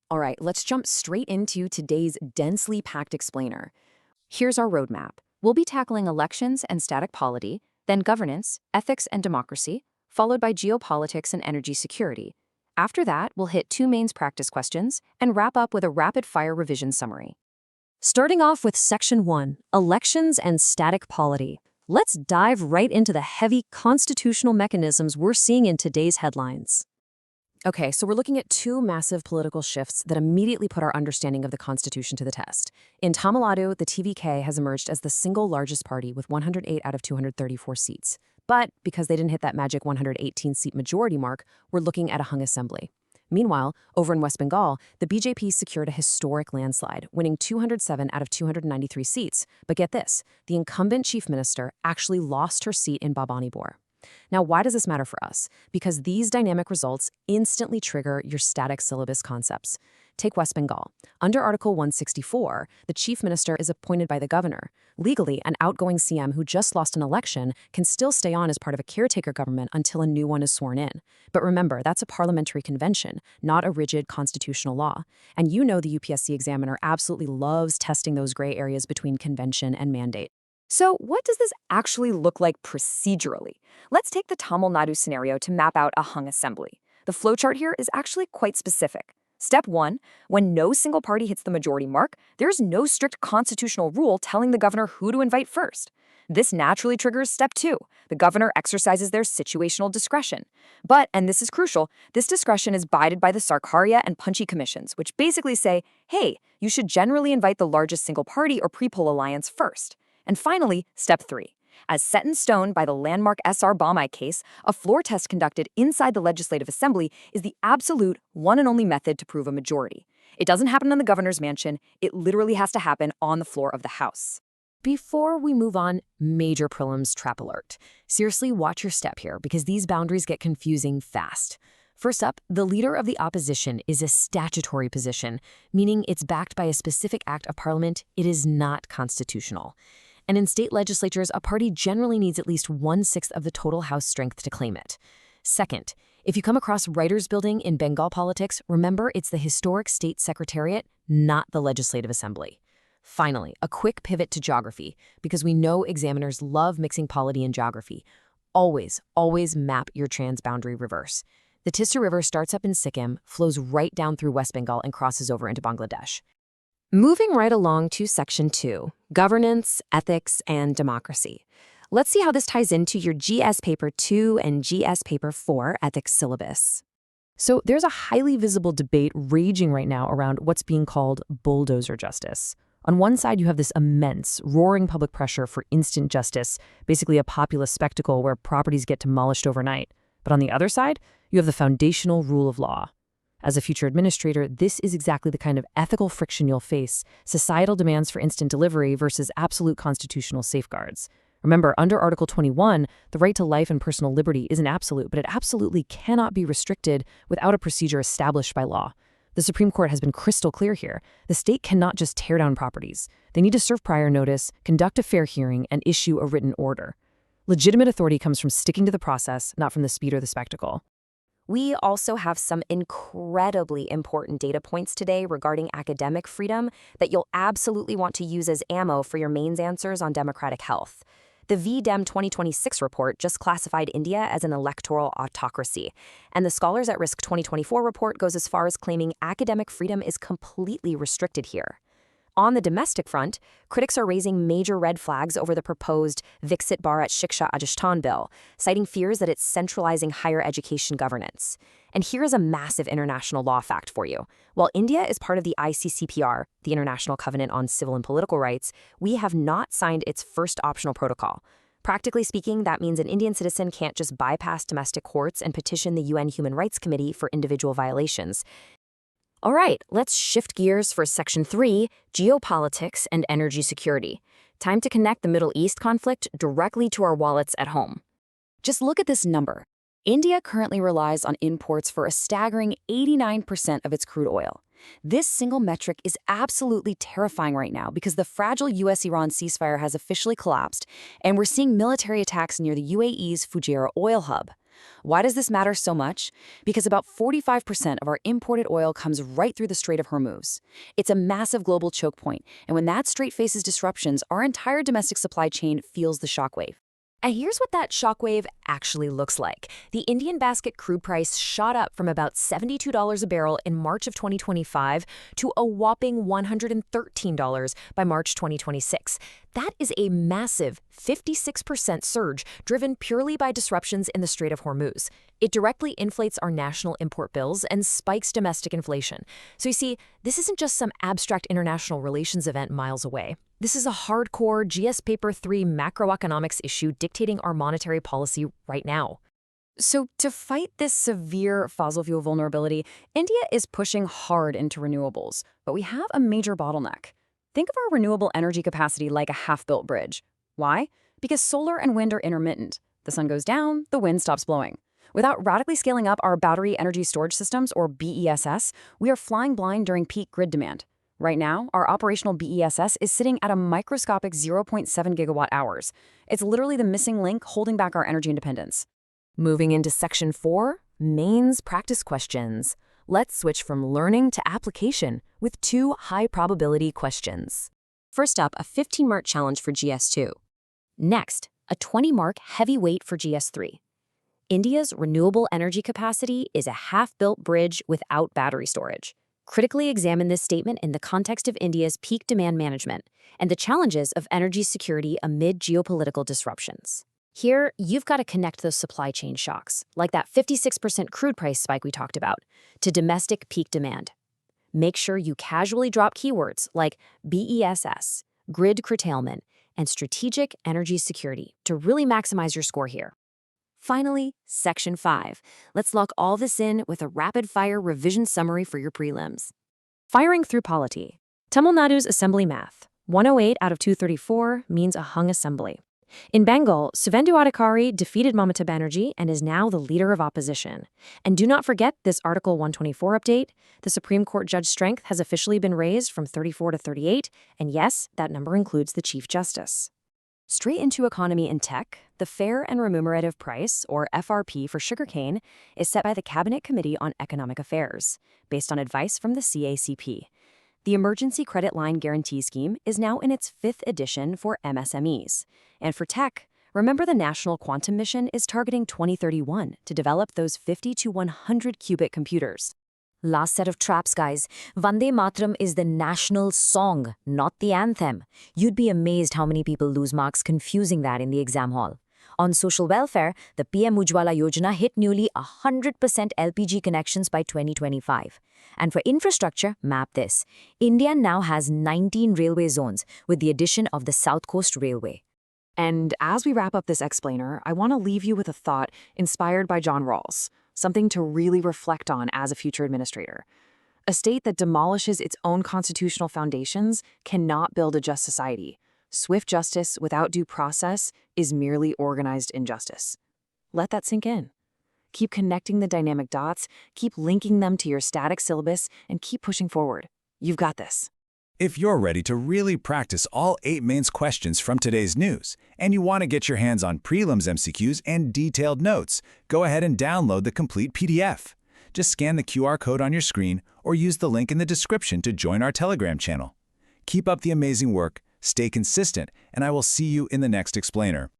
All right, let's jump straight into today's densely packed explainer. Here's our roadmap. We'll be tackling elections and static polity, then governance, ethics and democracy, followed by geopolitics and energy security. After that, we'll hit two mains practice questions and wrap up with a rapid-fire revision summary. Starting off with Section 1, Elections and Static Polity. Let's dive right into the heavy constitutional mechanisms we're seeing in today's headlines. Okay, so we're looking at two massive political shifts that immediately put our understanding of the Constitution to the test. In Tamil Nadu, the TVK has emerged as the single largest party with 108 out of 234 seats. But because they didn't hit that magic 118-seat majority mark, we're looking at a hung assembly. Meanwhile, over in West Bengal, the BJP secured a historic landslide, winning 207 out of 293 seats. But get this, the incumbent chief minister actually lost her seat in Bhabanipur. Now, why does this matter for us? Because these dynamic results instantly trigger your static syllabus concepts. Take West Bengal. Under Article 164, the chief minister is appointed by the governor. Legally, an outgoing CM who just lost an election can still stay on as part of a caretaker government until a new one is sworn in. But remember, that's a parliamentary convention, not a rigid constitutional law. And you know the UPSC examiner absolutely loves testing those gray areas between convention and mandate. So what does this actually look like procedurally? Let's take the Tamil Nadu scenario to map out a hung assembly. The flowchart here is actually quite specific. Step 1, when no single party hits the majority mark, there's no strict constitutional rule telling the governor who to invite first. This naturally triggers Step 2. The governor exercises their situational discretion. But, and this is crucial, this discretion is guided by the Sarkaria and Punchy commissions, which basically say, hey, you should generally invite the largest single party or pre-poll alliance first. And finally, Step 3. As set in stone by the landmark S.R. Bommai case, a floor test conducted inside the Legislative Assembly is the absolute one and only method to prove a majority. It doesn't happen in the governor's mansion, it literally has to happen on the floor of the House. Before we move on, major prelims trap alert. Seriously, watch your step here, because these boundaries get confusing fast. First up, the leader of the opposition is a statutory position, meaning it's backed by a specific act of parliament. It is not constitutional. And in state legislatures, a party generally needs at least 1/6 of the total House strength to claim it. Second, if you come across writers' building in Bengal politics, remember it's the historic state secretariat, not the Legislative Assembly. Finally, a quick pivot to geography, because we know examiners love mixing polity and geography. Always, always map your transboundary reverse. The Tista River starts up in Sikkim, flows right down through West Bengal, and crosses over into Bangladesh. Moving right along to Section 2, Governance, Ethics, and Democracy. Let's see how this ties into your GS Paper 2 and GS Paper 4 ethics syllabus. So there's a highly visible debate raging right now around what's being called bulldozer justice. On one side, you have this immense, roaring public pressure for instant justice, basically a populist spectacle where properties get demolished overnight. But on the other side, you have the foundational rule of law. As a future administrator, this is exactly the kind of ethical friction you'll face: societal demands for instant delivery versus absolute constitutional safeguards. Remember, under Article 21, the right to life and personal liberty isn't absolute, but it absolutely cannot be restricted without a procedure established by law. The Supreme Court has been crystal clear here. The state cannot just tear down properties. They need to serve prior notice, conduct a fair hearing, and issue a written order. Legitimate authority comes from sticking to the process, not from the speed or the spectacle. We also have some incredibly important data points today regarding academic freedom that you'll absolutely want to use as ammo for your mains answers on democratic health. The VDem 2026 report just classified India as an electoral autocracy, and the Scholars at Risk 2024 report goes as far as claiming academic freedom is completely restricted here. On the domestic front, critics are raising major red flags over the proposed Viksit Bharat Shiksha Ajishtan bill, citing fears that it's centralizing higher education governance. And here is a massive international law fact for you. While India is part of the ICCPR, the International Covenant on Civil and Political Rights, we have not signed its first optional protocol. Practically speaking, that means an Indian citizen can't just bypass domestic courts and petition the UN Human Rights Committee for individual violations. All right, let's shift gears for Section 3, Geopolitics and Energy Security. Time to connect the Middle East conflict directly to our wallets at home. Just look at this number. India currently relies on imports for a staggering 89% of its crude oil. This single metric is absolutely terrifying right now because the fragile US-Iran ceasefire has officially collapsed, and we're seeing military attacks near the UAE's Fujairah oil hub. Why does this matter so much? Because about 45% of our imported oil comes right through the Strait of Hormuz. It's a massive global choke point, and when that strait faces disruptions, our entire domestic supply chain feels the shockwave. And here's what that shockwave actually looks like. The Indian basket crude price shot up from about $72 a barrel in March of 2025 to a whopping $113 by March 2026. That is a massive 56% surge driven purely by disruptions in the Strait of Hormuz. It directly inflates our national import bills and spikes domestic inflation. So you see, this isn't just some abstract international relations event miles away. This is a hardcore GS Paper 3 macroeconomics issue dictating our monetary policy right now. So to fight this severe fossil fuel vulnerability, India is pushing hard into renewables, but we have a major bottleneck. Think of our renewable energy capacity like a half-built bridge. Why? Because solar and wind are intermittent. The sun goes down, the wind stops blowing. Without radically scaling up our battery energy storage systems, or BESS, we are flying blind during peak grid demand. Right now, our operational BESS is sitting at a microscopic 0.7 gigawatt hours. It's literally the missing link holding back our energy independence. Moving into Section 4, Mains Practice Questions. Let's switch from learning to application with 2 high-probability questions. First up, a 15-mark challenge for GS2. Next, a 20-mark heavyweight for GS3. India's renewable energy capacity is a half-built bridge without battery storage. Critically examine this statement in the context of India's peak demand management and the challenges of energy security amid geopolitical disruptions. Here, you've got to connect those supply chain shocks, like that 56% crude price spike we talked about, to domestic peak demand. Make sure you casually drop keywords like BESS, grid curtailment, and strategic energy security to really maximize your score here. Finally, Section 5. Let's lock all this in with a rapid-fire revision summary for your prelims. Firing through polity. Tamil Nadu's Assembly Math. 108 out of 234 means a hung assembly. In Bengal, Suvendu Adhikari defeated Mamata Banerjee and is now the leader of opposition. And do not forget this Article 124 update. The Supreme Court judge strength has officially been raised from 34 to 38, and yes, that number includes the Chief Justice. Straight into economy and tech, the Fair and Remunerative Price, or FRP for sugarcane, is set by the Cabinet Committee on Economic Affairs, based on advice from the CACP. The Emergency Credit Line Guarantee Scheme is now in its 5th edition for MSMEs. And for tech, remember the National Quantum Mission is targeting 2031 to develop those 50 to 100 qubit computers. Last set of traps, guys. Vande Mataram is the national song, not the anthem. You'd be amazed how many people lose marks confusing that in the exam hall. On social welfare, the PM Ujjwala Yojana hit nearly 100% LPG connections by 2025. And for infrastructure, map this. India now has 19 railway zones with the addition of the South Coast Railway. And as we wrap up this explainer, I want to leave you with a thought inspired by John Rawls, something to really reflect on as a future administrator. A state that demolishes its own constitutional foundations cannot build a just society. Swift justice without due process is merely organized injustice. Let that sink in. Keep connecting the dynamic dots, keep linking them to your static syllabus, and keep pushing forward. You've got this. If you're ready to really practice all 8 mains questions from today's news, and you want to get your hands on prelims MCQs and detailed notes, go ahead and download the complete PDF. Just scan the QR code on your screen or use the link in the description to join our Telegram channel. Keep up the amazing work, stay consistent, and I will see you in the next explainer.